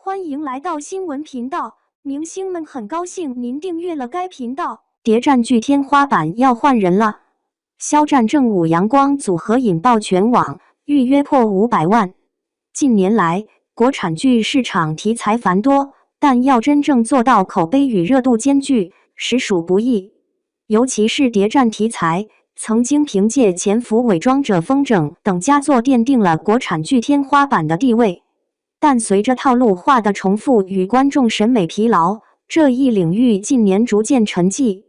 欢迎来到新闻频道，明星们很高兴您订阅了该频道。谍战剧天花板要换人了，肖战正午阳光组合引爆全网，预约破500万。近年来，国产剧市场题材繁多，但要真正做到口碑与热度兼具，实属不易。尤其是谍战题材，曾经凭借《潜伏》《伪装者》《风筝》等佳作奠定了国产剧天花板的地位。但随着套路化的重复与观众审美疲劳，这一领域近年逐渐沉寂。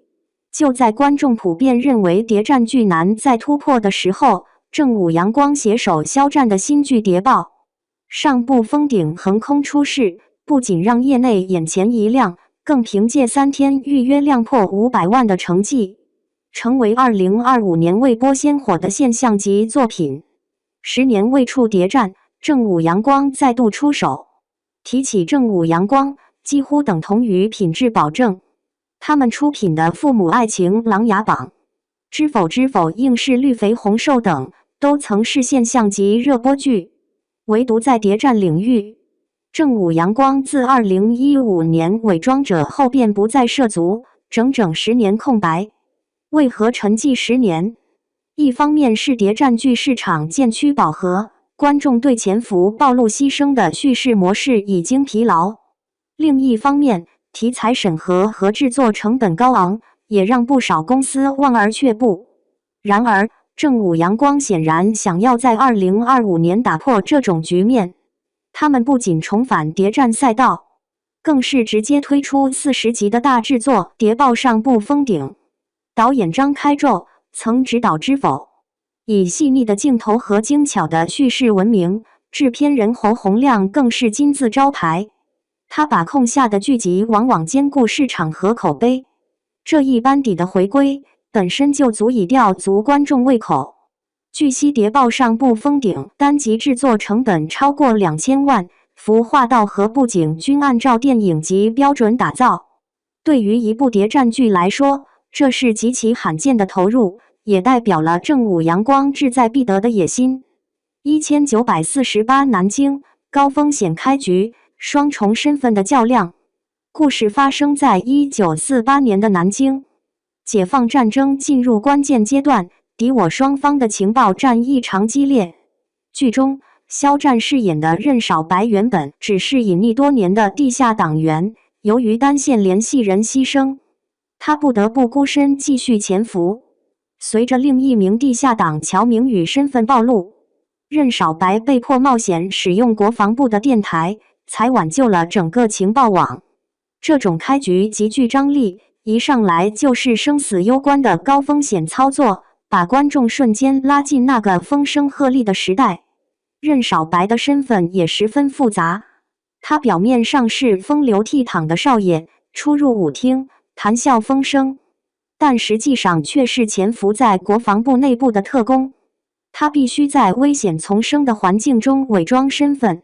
就在观众普遍认为谍战剧难再突破的时候，正午阳光携手肖战的新剧《谍报》上部封顶横空出世，不仅让业内眼前一亮，更凭借3天预约量破500万的成绩，成为2025年未播先火的现象级作品。10年未触谍战，正午阳光再度出手。提起正午阳光，几乎等同于品质保证。他们出品的父母爱情、琅琊榜、知否知否、应是绿肥红瘦等，都曾是现象级热播剧。唯独在谍战领域，正午阳光自2015年《伪装者》后便不再涉足，整整10年空白。为何沉寂10年？一方面是谍战剧市场渐趋饱和，观众对潜伏、暴露、牺牲的叙事模式已经疲劳；另一方面，题材审核和制作成本高昂，也让不少公司望而却步。然而，正午阳光显然想要在2025年打破这种局面。他们不仅重返谍战赛道，更是直接推出40集的大制作《谍报》上部封顶。导演张开宙曾执导《知否》，以细腻的镜头和精巧的叙事闻名，制片人侯洪亮更是金字招牌。他把控下的剧集往往兼顾市场和口碑，这一班底的回归本身就足以吊足观众胃口。据悉，《谍报》上部封顶单集制作成本超过2000万，服化道和布景均按照电影级标准打造。对于一部谍战剧来说，这是极其罕见的投入，也代表了正午阳光志在必得的野心。1948南京，高风险开局，双重身份的较量。故事发生在1948年的南京，解放战争进入关键阶段，敌我双方的情报战异常激烈。剧中，肖战饰演的任少白原本只是隐匿多年的地下党员，由于单线联系人牺牲，他不得不孤身继续潜伏。随着另一名地下党乔明宇身份暴露，任少白被迫冒险使用国防部的电台，才挽救了整个情报网。这种开局极具张力，一上来就是生死攸关的高风险操作，把观众瞬间拉进那个风声鹤唳的时代。任少白的身份也十分复杂，他表面上是风流倜傥的少爷，出入舞厅，谈笑风生，但实际上却是潜伏在国防部内部的特工。他必须在危险丛生的环境中伪装身份，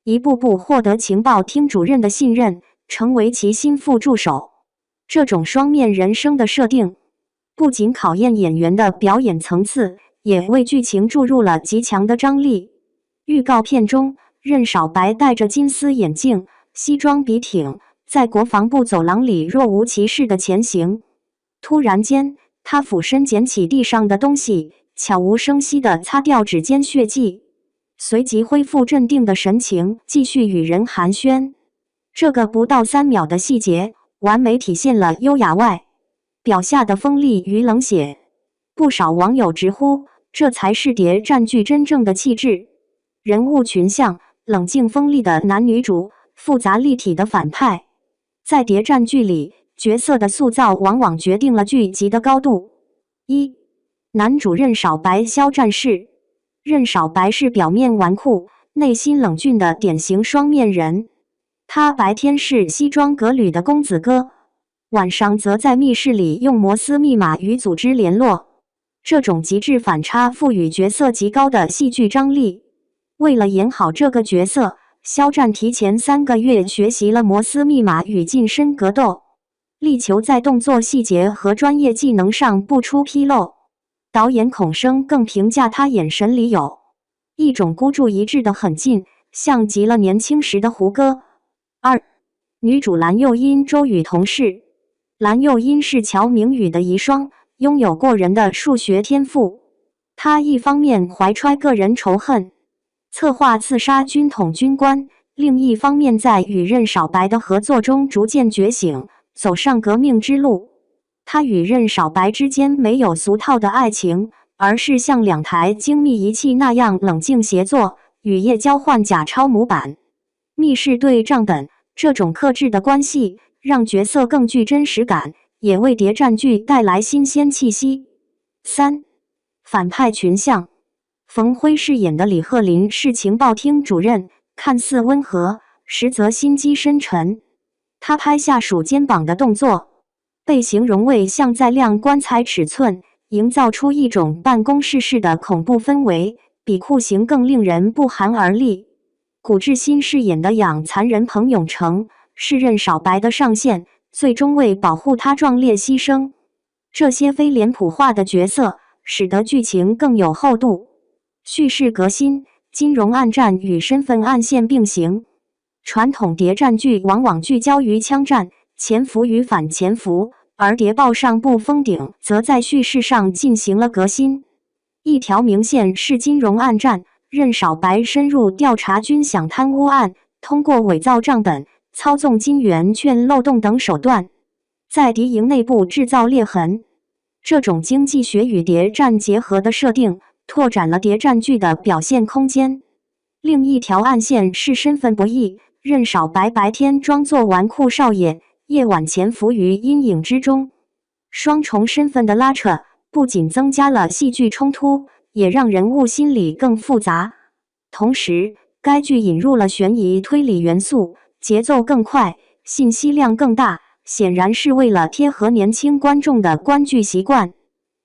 一步步获得情报厅主任的信任，成为其心腹助手。这种双面人生的设定，不仅考验演员的表演层次，也为剧情注入了极强的张力。预告片中，任少白戴着金丝眼镜，西装笔挺，在国防部走廊里若无其事地前行。突然间，他俯身捡起地上的东西，悄无声息地擦掉指尖血迹，随即恢复镇定的神情，继续与人寒暄。这个不到3秒的细节，完美体现了优雅外表下的锋利与冷血。不少网友直呼，这才是谍战剧真正的气质。人物群像，冷静锋利的男女主，复杂立体的反派。在谍战剧里，角色的塑造往往决定了剧集的高度。1. 男主任少白肖战是。任少白是表面纨绔，内心冷峻的典型双面人。他白天是西装革履的公子哥，晚上则在密室里用摩斯密码与组织联络。这种极致反差赋予角色极高的戏剧张力。为了演好这个角色，肖战提前3个月学习了摩斯密码与近身格斗，力求在动作细节和专业技能上不出纰漏。导演孔生更评价他眼神里有一种孤注一掷的狠劲，像极了年轻时的胡歌。2. 女主蓝又因周雨同事。蓝又因是乔明宇的遗孀，拥有过人的数学天赋。她一方面怀揣个人仇恨，策划刺杀军统军官，另一方面在与任少白的合作中逐渐觉醒，走上革命之路。她与任少白之间没有俗套的爱情，而是像两台精密仪器那样冷静协作，雨夜交换假钞模板、密室对账本。这种克制的关系让角色更具真实感，也为谍战剧带来新鲜气息。3. 反派群像。冯辉饰演的李鹤林是情报厅主任，看似温和，实则心机深沉。他拍下属肩膀的动作，被形容为像在量棺材尺寸，营造出一种办公室式的恐怖氛围，比酷刑更令人不寒而栗。古志新饰演的养蚕人彭永成是任少白的上线，最终为保护他壮烈牺牲。这些非脸谱化的角色使得剧情更有厚度，叙事革新，金融暗战与身份暗线并行。传统谍战剧往往聚焦于枪战、潜伏与反潜伏，而谍报上部封顶则在叙事上进行了革新。一条明线是金融暗战，任少白深入调查军饷贪污案，通过伪造账本、操纵金圆券漏洞等手段，在敌营内部制造裂痕。这种经济学与谍战结合的设定，拓展了谍战剧的表现空间。另一条暗线是身份博弈，任少白白天装作纨绔少爷，夜晚潜伏于阴影之中。双重身份的拉扯，不仅增加了戏剧冲突，也让人物心理更复杂。同时，该剧引入了悬疑推理元素，节奏更快，信息量更大，显然是为了贴合年轻观众的观剧习惯。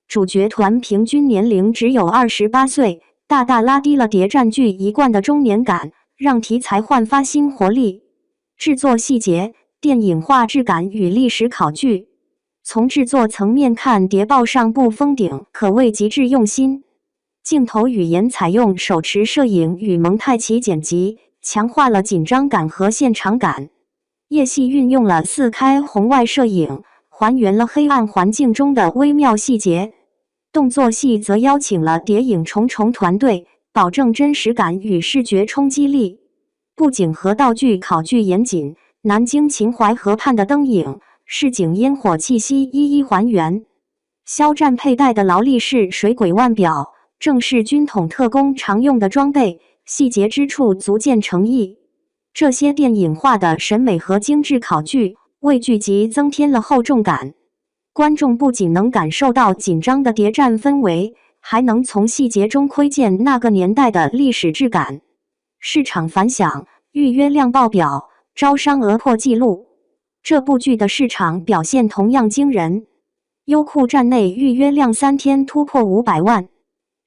主角团平均年龄只有28岁，大大拉低了谍战剧一贯的中年感，让题材焕发新活力。制作细节、电影画质感与历史考据。从制作层面看，谍报上部封顶可谓极致用心。镜头语言采用手持摄影与蒙太奇剪辑，强化了紧张感和现场感。夜戏运用了4K红外摄影，还原了黑暗环境中的微妙细节。动作戏则邀请了谍影重重团队，保证真实感与视觉冲击力。布景和道具考据严谨，南京秦淮河畔的灯影、市井烟火气息一一还原。肖战佩戴的劳力士水鬼腕表，正是军统特工常用的装备，细节之处足见诚意。这些电影化的审美和精致考据，为剧集增添了厚重感。观众不仅能感受到紧张的谍战氛围，还能从细节中窥见那个年代的历史质感。市场反响，预约量爆表，招商额破纪录。这部剧的市场表现同样惊人，优酷站内预约量3天突破500万，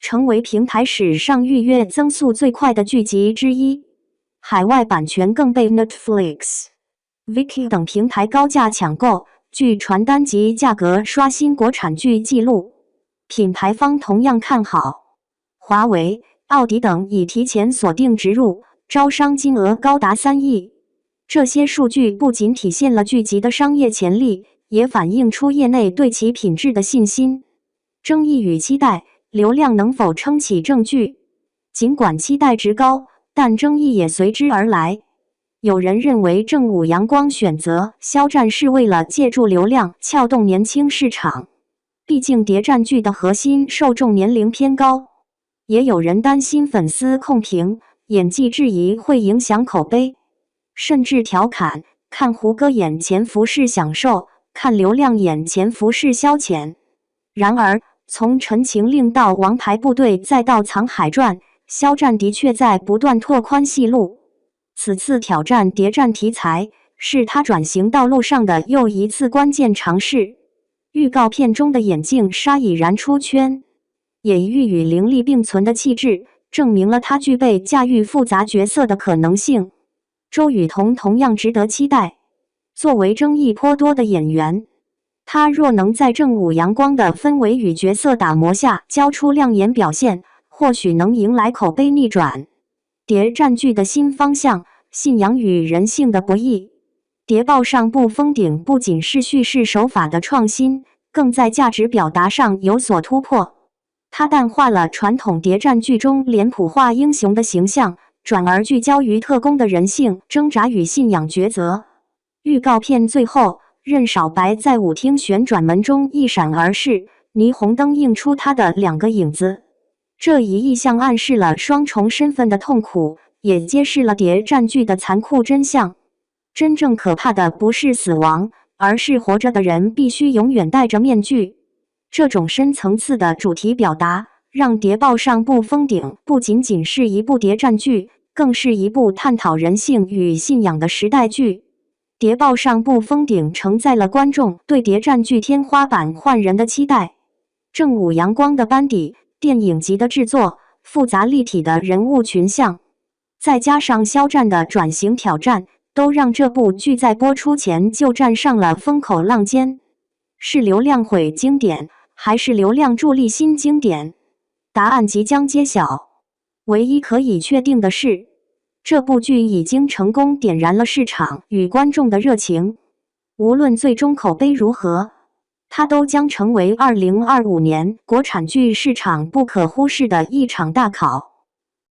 成为平台史上预约增速最快的剧集之一。海外版权更被 Netflix、Viki 等平台高价抢购，据传单集价格刷新国产剧纪录。品牌方同样看好，华为、奥迪等已提前锁定植入，招商金额高达3亿。这些数据不仅体现了剧集的商业潜力，也反映出业内对其品质的信心。争议与期待，流量能否撑起正剧？尽管期待值高，但争议也随之而来。有人认为正午阳光选择肖战是为了借助流量撬动年轻市场，毕竟谍战剧的核心受众年龄偏高。也有人担心粉丝控评、演技质疑会影响口碑，甚至调侃看胡歌演潜伏是享受，看流量演潜伏是消遣。然而，从《陈情令》到《王牌部队》再到《藏海传》，肖战的确在不断拓宽戏路。此次挑战谍战题材，是他转型道路上的又一次关键尝试。预告片中的眼镜杀已然出圈，演绎与凌厉并存的气质，证明了他具备驾驭复杂角色的可能性。周雨彤同样值得期待。作为争议颇多的演员，他若能在正午阳光的氛围与角色打磨下交出亮眼表现，或许能迎来口碑逆转。谍战剧的新方向，信仰与人性的博弈。谍报上部封顶不仅是叙事手法的创新，更在价值表达上有所突破。它淡化了传统谍战剧中脸谱化英雄的形象，转而聚焦于特工的人性挣扎与信仰抉择。预告片最后，任少白在舞厅旋转门中一闪而逝，霓虹灯映出他的2个影子。这一意象暗示了双重身份的痛苦，也揭示了谍战剧的残酷真相。真正可怕的不是死亡，而是活着的人必须永远戴着面具。这种深层次的主题表达，让《谍报上部封顶》不仅仅是一部谍战剧，更是一部探讨人性与信仰的时代剧。《谍报上部封顶》承载了观众对谍战剧天花板换人的期待。正午阳光的班底，电影级的制作，复杂立体的人物群像，再加上肖战的转型挑战，都让这部剧在播出前就站上了风口浪尖。是流量毁经典，还是流量助力新经典？答案即将揭晓。唯一可以确定的是，这部剧已经成功点燃了市场与观众的热情。无论最终口碑如何，它都将成为2025年国产剧市场不可忽视的一场大考。